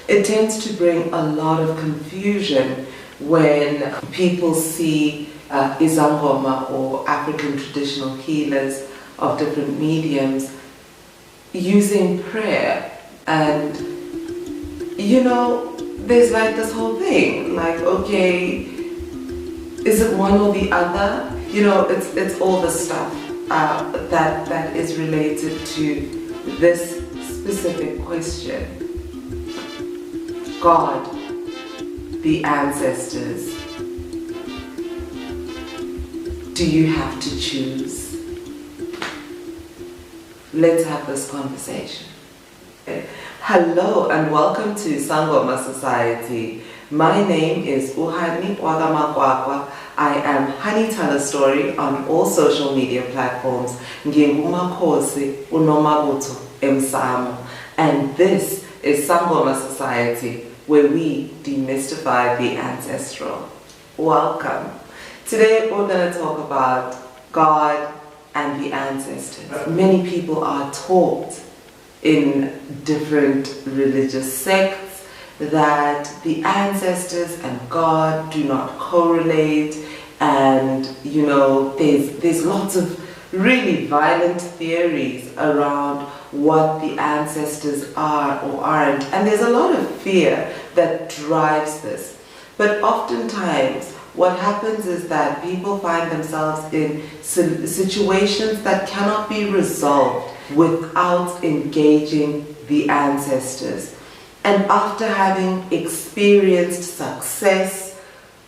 It tends to bring a lot of confusion when people see Sangoma or African traditional healers of different mediums using prayer. And there's like this whole thing, like, okay, is it one or the other? It's all the stuff that is related to this specific question. God, the ancestors, do you have to choose? Let's have this conversation. Hello and welcome to Sangoma Society. My name is Uhani Wagamakwakwa. I am Honey Tell a Story on all social media platforms. Ngingumakhosi uNomabuto Emsamo. And this is Sangoma Society, where we demystify the ancestral. Welcome. Today we're going to talk about God and the ancestors. Many people are taught in different religious sects that the ancestors and God do not correlate, and there's lots of really violent theories around what the ancestors are or aren't, and there's a lot of fear that drives this. But oftentimes what happens is that people find themselves in situations that cannot be resolved without engaging the ancestors. And after having experienced success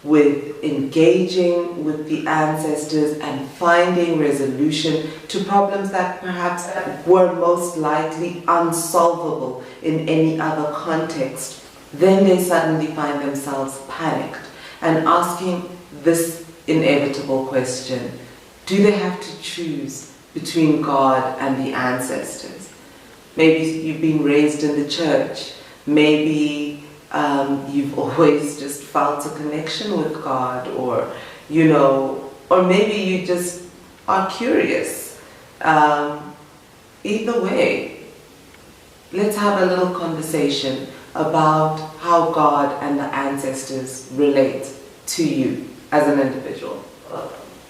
with engaging with the ancestors and finding resolution to problems that perhaps were most likely unsolvable in any other context, then they suddenly find themselves panicked and asking this inevitable question: do they have to choose between God and the ancestors? Maybe you've been raised in the church. Maybe you've always just felt a connection with God, or maybe you just are curious. Either way, let's have a little conversation about how God and the ancestors relate to you as an individual.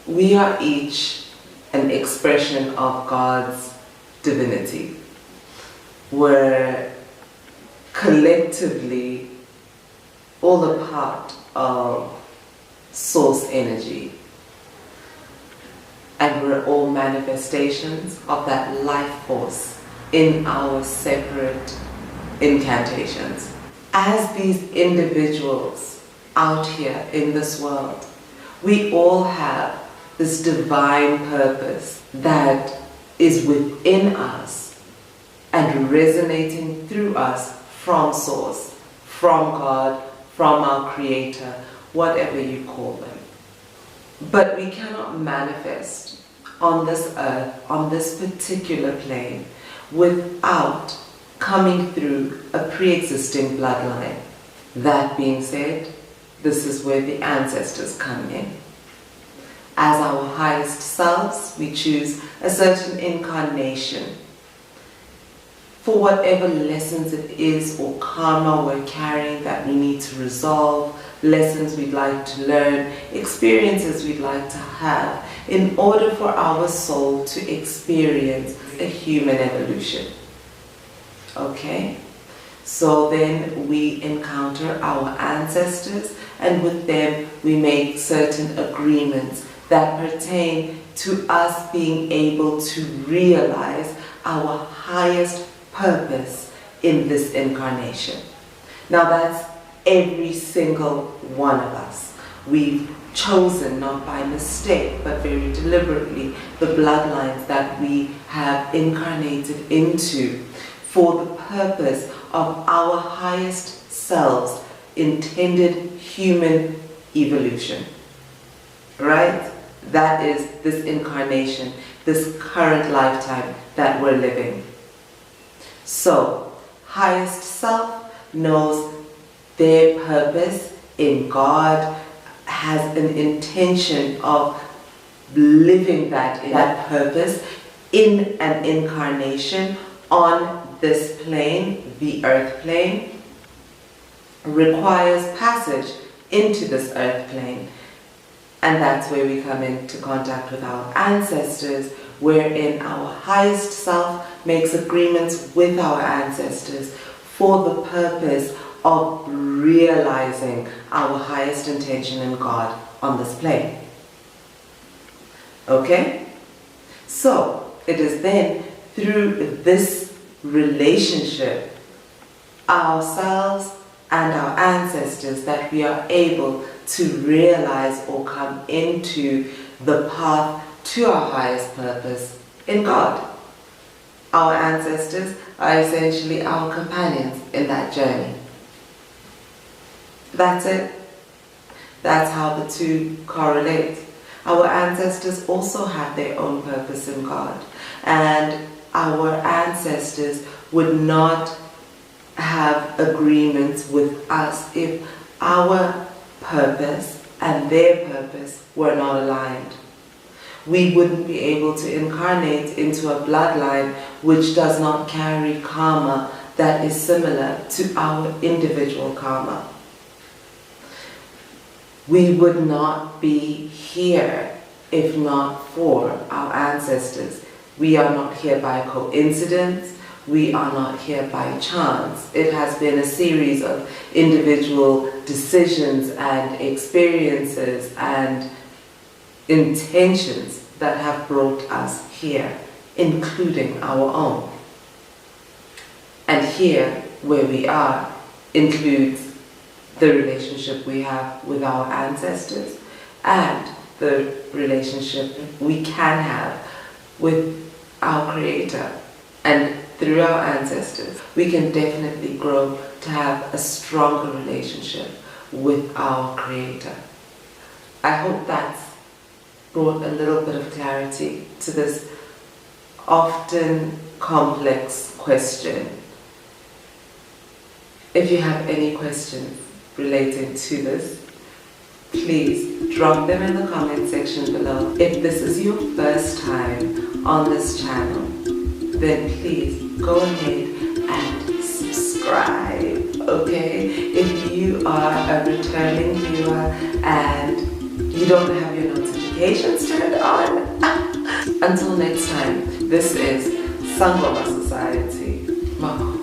We are each an expression of God's divinity. We're collectively all a part of source energy, and we're all manifestations of that life force in our separate incantations. As these individuals out here in this world, we all have this divine purpose that is within us and resonating through us from source, from God, from our creator, whatever you call them. But we cannot manifest on this earth, on this particular plane, without coming through a pre-existing bloodline. That being said, this is where the ancestors come in. As our highest selves, we choose a certain incarnation for whatever lessons it is or karma we're carrying that we need to resolve, lessons we'd like to learn, experiences we'd like to have in order for our soul to experience a human evolution. Okay? So then we encounter our ancestors, and with them we make certain agreements that pertain to us being able to realize our highest purpose in this incarnation. Now that's every single one of us. We've chosen, not by mistake, but very deliberately, the bloodlines that we have incarnated into for the purpose of our highest selves' intended human evolution. Right? That is this incarnation, this current lifetime that we're living. So, highest self knows their purpose in God, has an intention of living that purpose in an incarnation on this plane, the earth plane. requires passage into this earth plane. And that's where we come into contact with our ancestors, wherein our highest self makes agreements with our ancestors for the purpose of realizing our highest intention in God on this plane. Okay? So, it is then through this relationship, ourselves and our ancestors, that we are able to realize or come into the path to our highest purpose in God. Our ancestors are essentially our companions in that journey. That's it. That's how the two correlate. Our ancestors also have their own purpose in God, and our ancestors would not have agreements with us if our purpose and their purpose were not aligned. We wouldn't be able to incarnate into a bloodline which does not carry karma that is similar to our individual karma. We would not be here if not for our ancestors. We are not here by coincidence. We are not here by chance. It has been a series of individual decisions and experiences and intentions that have brought us here, including our own. And here, where we are, includes the relationship we have with our ancestors and the relationship we can have with our Creator. And through our ancestors, we can definitely grow to have a stronger relationship with our Creator. I hope that's brought a little bit of clarity to this often complex question. If you have any questions relating to this, please drop them in the comment section below. If this is your first time on this channel, then please go ahead and subscribe, okay? If you are a returning viewer and you don't have your notifications turned on, until next time, this is Sangoma Society. Mako.